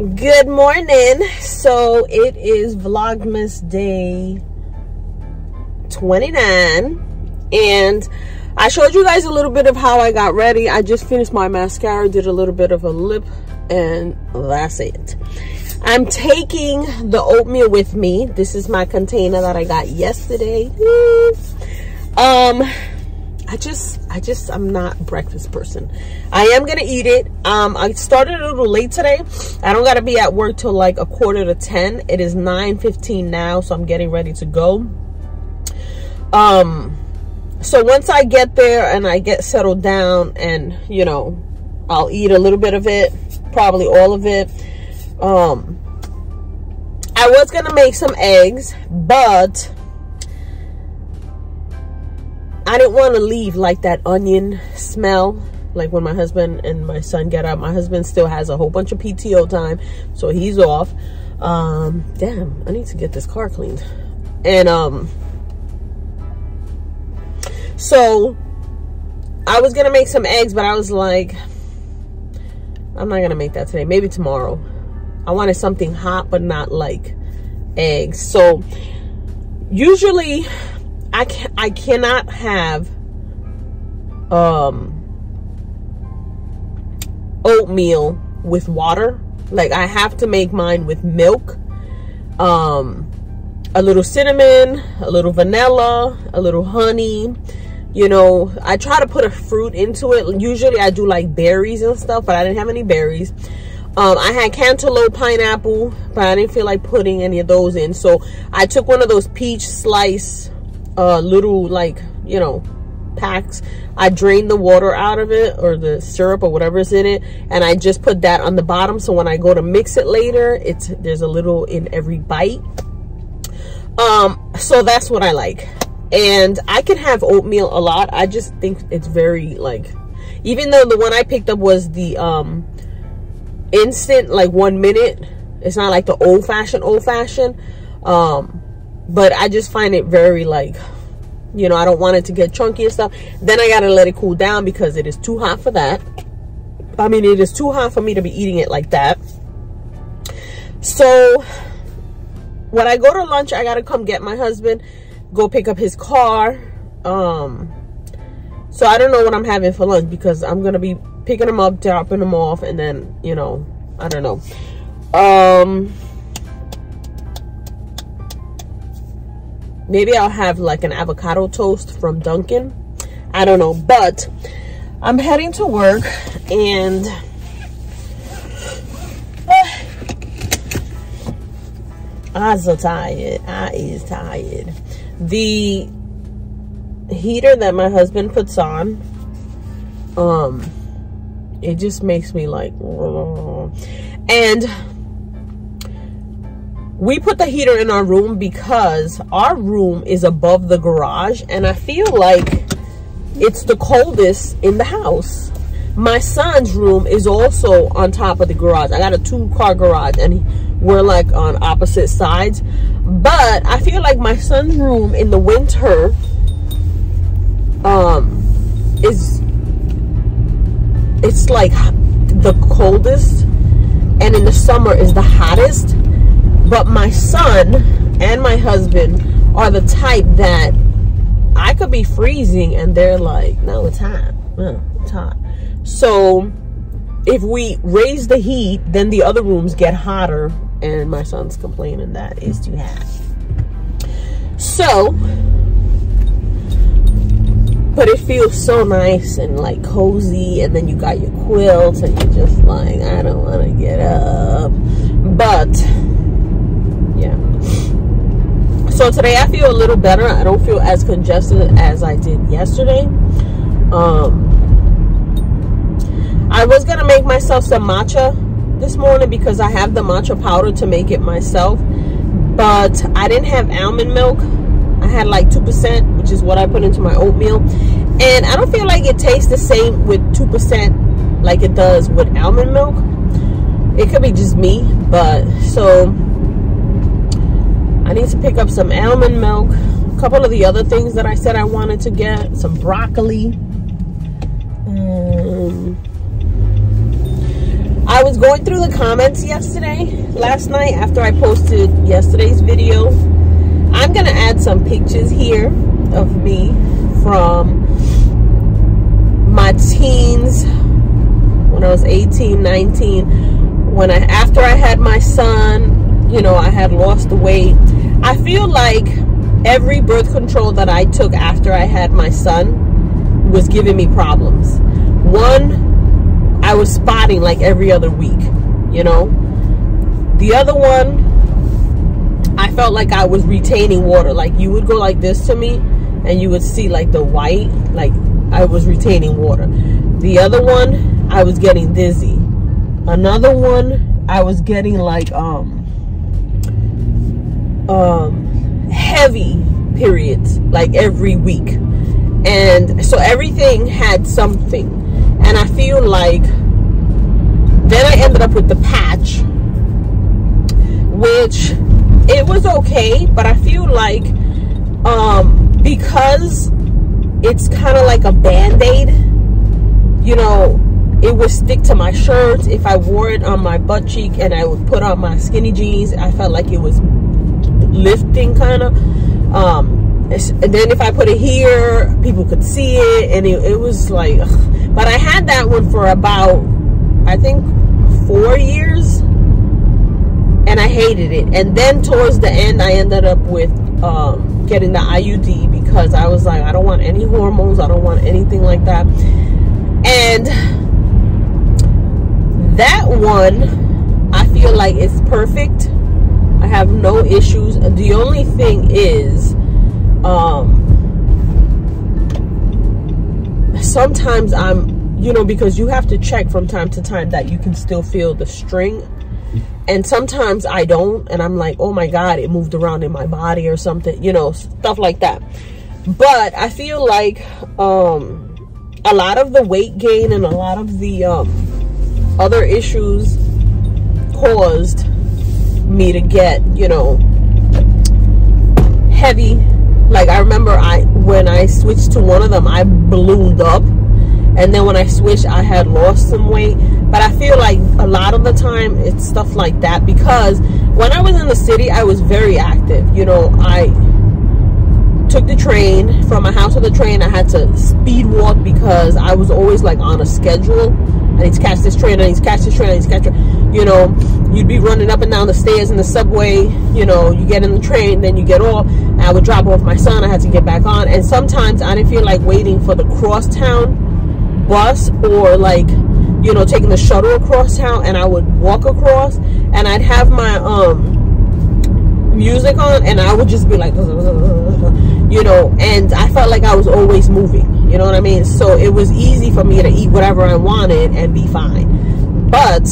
Good morning. So it is Vlogmas day 29 and I showed you guys a little bit of how I got ready. I just finished my mascara, did a little bit of a lip, and that's it. I'm taking the oatmeal with me. This is my container that I got yesterday. I'm not a breakfast person. I am gonna eat it. I started a little late today. I don't gotta be at work till like 9:45. It is 9:15 now, so I'm getting ready to go. So once I get there and I get settled down, and you know, I'll eat a little bit of it, probably all of it. I was gonna make some eggs, but I didn't want to leave like that onion smell, like when my husband and my son get up. My husband still has a whole bunch of PTO time, so he's off. Damn, I need to get this car cleaned. And so I was gonna make some eggs, but I was like, I'm not gonna make that today, maybe tomorrow. I wanted something hot, but not like eggs. So usually I cannot have oatmeal with water. Like, I have to make mine with milk, a little cinnamon, a little vanilla, a little honey. You know, I try to put a fruit into it. Usually I do like berries and stuff, but I didn't have any berries. I had cantaloupe, pineapple, but I didn't feel like putting any of those in. So I took one of those peach slice little, like, you know, packs. I drained the water out of it, or the syrup or whatever is in it, and I just put that on the bottom, so when I go to mix it later, there's a little in every bite. So that's what I like. And I can have oatmeal a lot. I just think it's very, like, even though the one I picked up was the instant, like 1 minute, it's not like the old-fashioned but I just find it very, like, you know, I don't want it to get chunky and stuff. Then I gotta let it cool down because it is too hot for that. I mean, it is too hot for me to be eating it like that. So when I go to lunch, I gotta come get my husband, go pick up his car. So I don't know what I'm having for lunch, because I'm gonna be picking him up, dropping him off, and then, you know, I don't know. Maybe I'll have like an avocado toast from Dunkin'. I don't know, but I'm heading to work, and I'm so tired. I is tired. The heater that my husband puts on, it just makes me like, and we put the heater in our room because our room is above the garage, and I feel like it's the coldest in the house. My son's room is also on top of the garage. I got a 2-car garage, and we're like on opposite sides. But I feel like my son's room in the winter it's like the coldest, and in the summer is the hottest. But my son and my husband are the type that I could be freezing and they're like, no, it's hot. No, it's hot. So if we raise the heat, then the other rooms get hotter, and my son's complaining that it's too hot. So, but it feels so nice and like cozy, and then you got your quilt, and you're just like, I don't want to get up. But yeah, so today I feel a little better. I don't feel as congested as I did yesterday. I was gonna make myself some matcha this morning because I have the matcha powder to make it myself, but I didn't have almond milk. I had like 2%, which is what I put into my oatmeal, and I don't feel like it tastes the same with 2% like it does with almond milk. It could be just me, but so I need to pick up some almond milk, a couple of the other things that I said I wanted to get, some broccoli. I was going through the comments last night after I posted yesterday's video. I'm gonna add some pictures here of me from my teens, when I was 18, 19, after I had my son. You know, I had lost the weight. I feel like every birth control that I took after I had my son was giving me problems. One, I was spotting like every other week, you know. The other one, I felt like I was retaining water. Like you would go like this to me and you would see like the white, like I was retaining water. The other one, I was getting dizzy. Another one, I was getting like heavy periods like every week. And so everything had something. And I feel like then I ended up with the patch, which it was okay, but I feel like because it's kind of like a band-aid, you know, it would stick to my shirts. If I wore it on my butt cheek and I would put on my skinny jeans, I felt like it was lifting kind of. And then if I put it here, people could see it, and it was like, ugh. But I had that one for about, I think, 4 years, and I hated it. And then towards the end, I ended up with getting the IUD, because I was like, I don't want any hormones, I don't want anything like that. And that one, I feel like it's perfect. I have no issues. The only thing is, sometimes you know, because you have to check from time to time that you can still feel the string, and sometimes I don't, and I'm like, oh my God, it moved around in my body or something, you know, stuff like that. But I feel like a lot of the weight gain and a lot of the other issues caused me to get, you know, heavy. Like I remember when I switched to one of them, I ballooned up, and then when I switched, I had lost some weight. But I feel like a lot of the time it's stuff like that, because when I was in the city, I was very active. You know, I took the train. From my house to the train, I had to speed walk because I was always like on a schedule. I need to catch this train, I need to catch this train, I need to catch it. You know, you'd be running up and down the stairs in the subway. You know, you get in the train, then you get off. And I would drop off my son, I had to get back on. And sometimes I didn't feel like waiting for the crosstown bus, or like, you know, taking the shuttle across town, and I would walk across, and I'd have my music on, and I would just be like, you know, and I felt like I was always moving, you know what I mean? So it was easy for me to eat whatever I wanted and be fine. But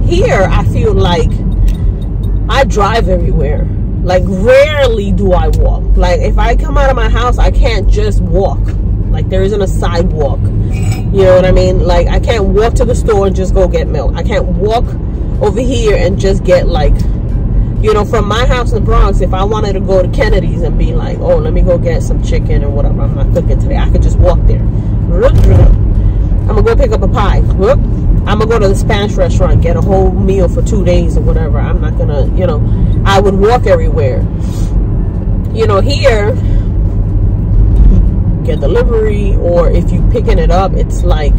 here I feel like I drive everywhere. Like rarely do I walk. Like if I come out of my house, I can't just walk. Like there isn't a sidewalk, you know what I mean? Like I can't walk to the store and just go get milk. I can't walk over here and just get, like, you know, from my house in the Bronx, if I wanted to go to Kennedy's and be like, oh, let me go get some chicken or whatever I'm not cooking today, I could just walk there. I'm gonna go pick up a pie. I'm gonna go to the Spanish restaurant, get a whole meal for 2 days or whatever. I'm not gonna, you know, I would walk everywhere. You know, here, get delivery, or if you picking it up, it's like,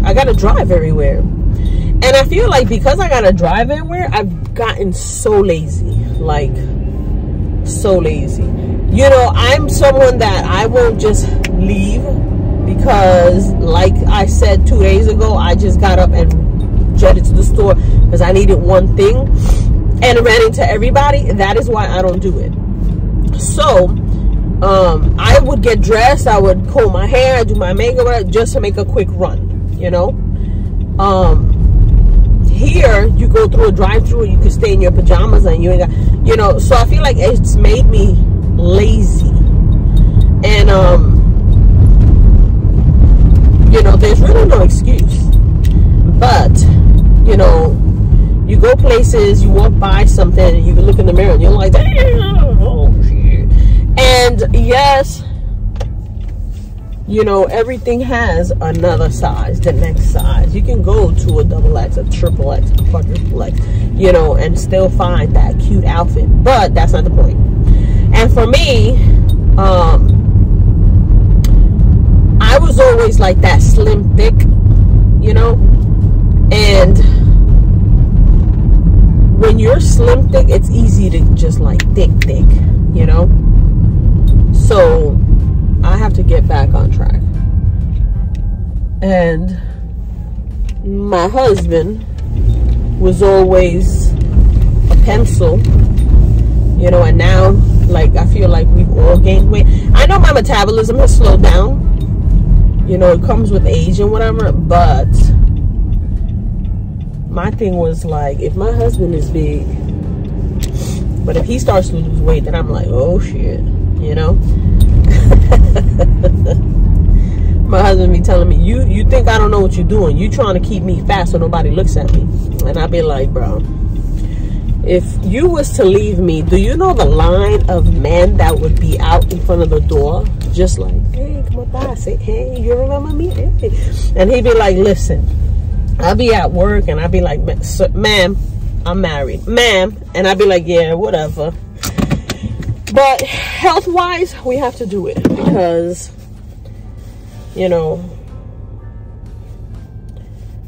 I gotta drive everywhere. And I feel like because I gotta drive everywhere, I've gotten so lazy. Like, so lazy. You know, I'm someone that I won't just leave, because like I said 2 days ago, I just got up and jetted to the store because I needed one thing and ran into everybody. That is why I don't do it. So I would get dressed, I would comb my hair, do my makeup just to make a quick run, you know. Here you go through a drive-through, you can stay in your pajamas and you ain't got, you know. So I feel like it's made me lazy. And you know, there's really no excuse. But you know, you go places, you walk by something, and you can look in the mirror and you're like, damn, oh shit. And yes, You know, everything has another size, the next size. You can go to a double X, a triple X, a quadruple X, you know, and still find that cute outfit. But that's not the point. And for me, I was always like that slim thick, you know, and when you're slim thick, it's easy to just like thick, you know. So I have to get back on track. And my husband was always a pencil, you know, and now like I feel like we've all gained weight. I know my metabolism has slowed down, you know, it comes with age and whatever, but my thing was like, if my husband is big, but if he starts to lose weight, then I'm like, oh shit, you know. My husband be telling me, you think I don't know what you're doing, you trying to keep me fat so nobody looks at me. And I be like, bro, if you was to leave me, do you know the line of men that would be out in front of the door just like, hey, come on by, say, hey, you remember me? Hey. And he'd be like, listen, I'll be at work and I'd be like, ma'am, I'm married, ma'am, and I'd be like, yeah, whatever. But health wise, we have to do it because, you know,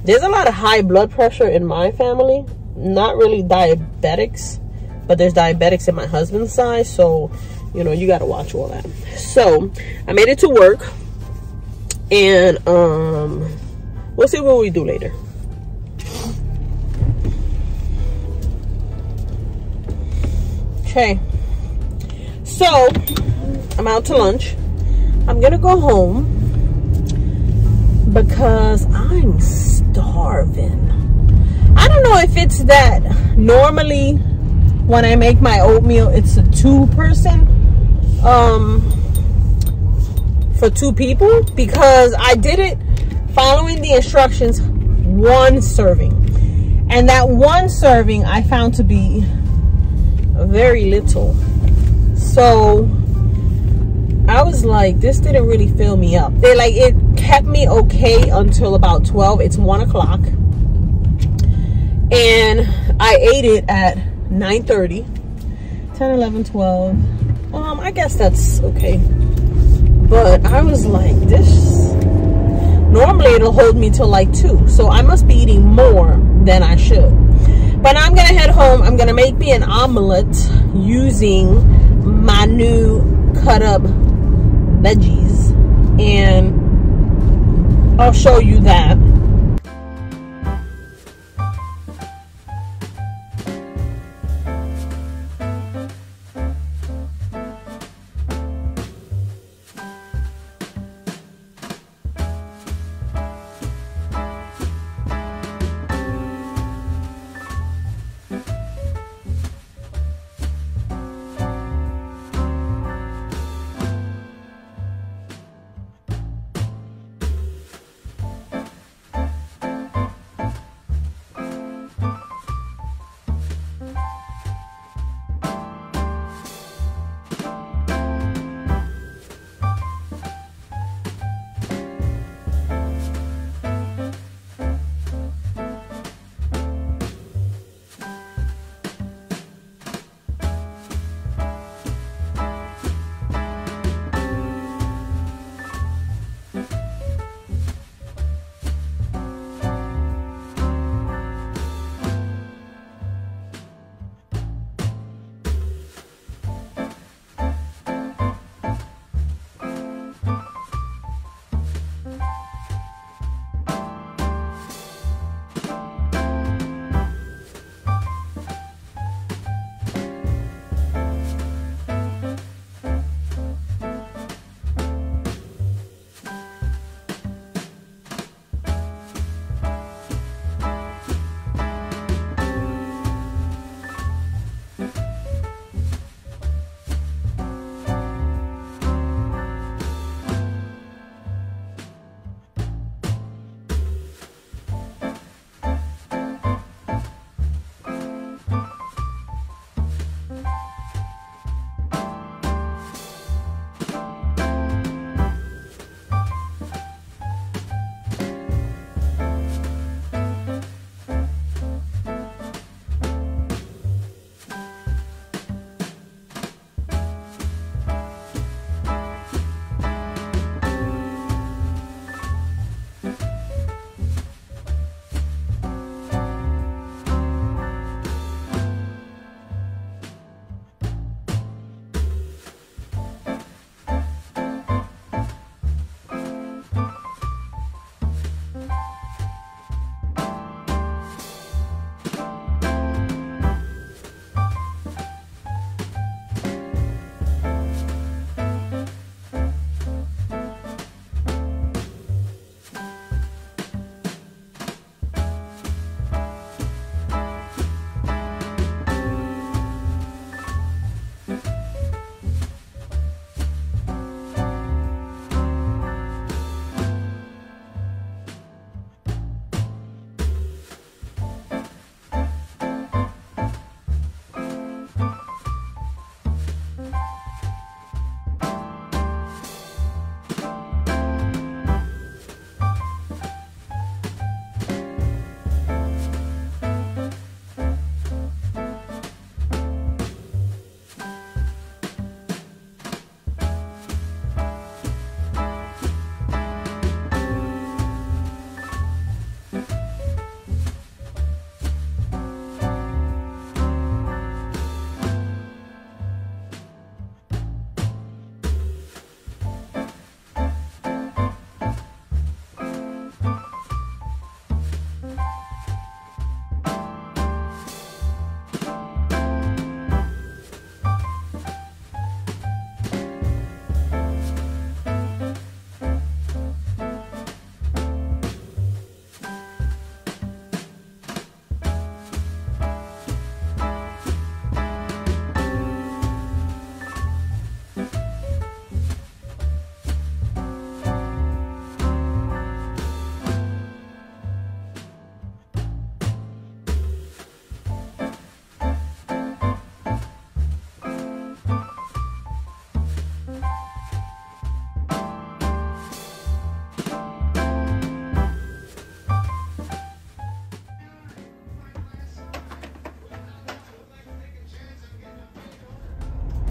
there's a lot of high blood pressure in my family. Not really diabetics, but there's diabetics in my husband's side, so you know, you got to watch all that. So I made it to work, and we'll see what we do later. Okay, so I'm out to lunch. I'm gonna go home because I'm starving. I don't know if it's that normally when I make my oatmeal, it's a 2-person, for 2 people, because I did it following the instructions, 1 serving. And that 1 serving I found to be very little. So I was like, this didn't really fill me up. It kept me okay until about 12. It's 1 o'clock. And I ate it at 9:30, 10, 11, 12. I guess that's okay. But I was like, this, normally it'll hold me till like 2. So I must be eating more than I should. But I'm going to head home. I'm going to make me an omelet using my new cut up veggies. And I'll show you that.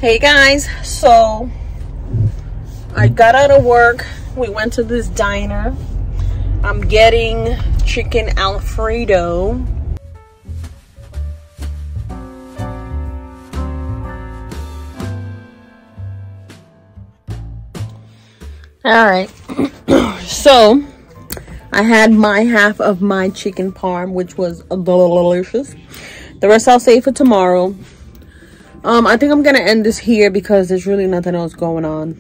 Hey guys, so I got out of work. We went to this diner. I'm getting chicken Alfredo. All right. So I had my half of my chicken parm, which was delicious. The rest I'll save for tomorrow. I think I'm gonna end this here because there's really nothing else going on.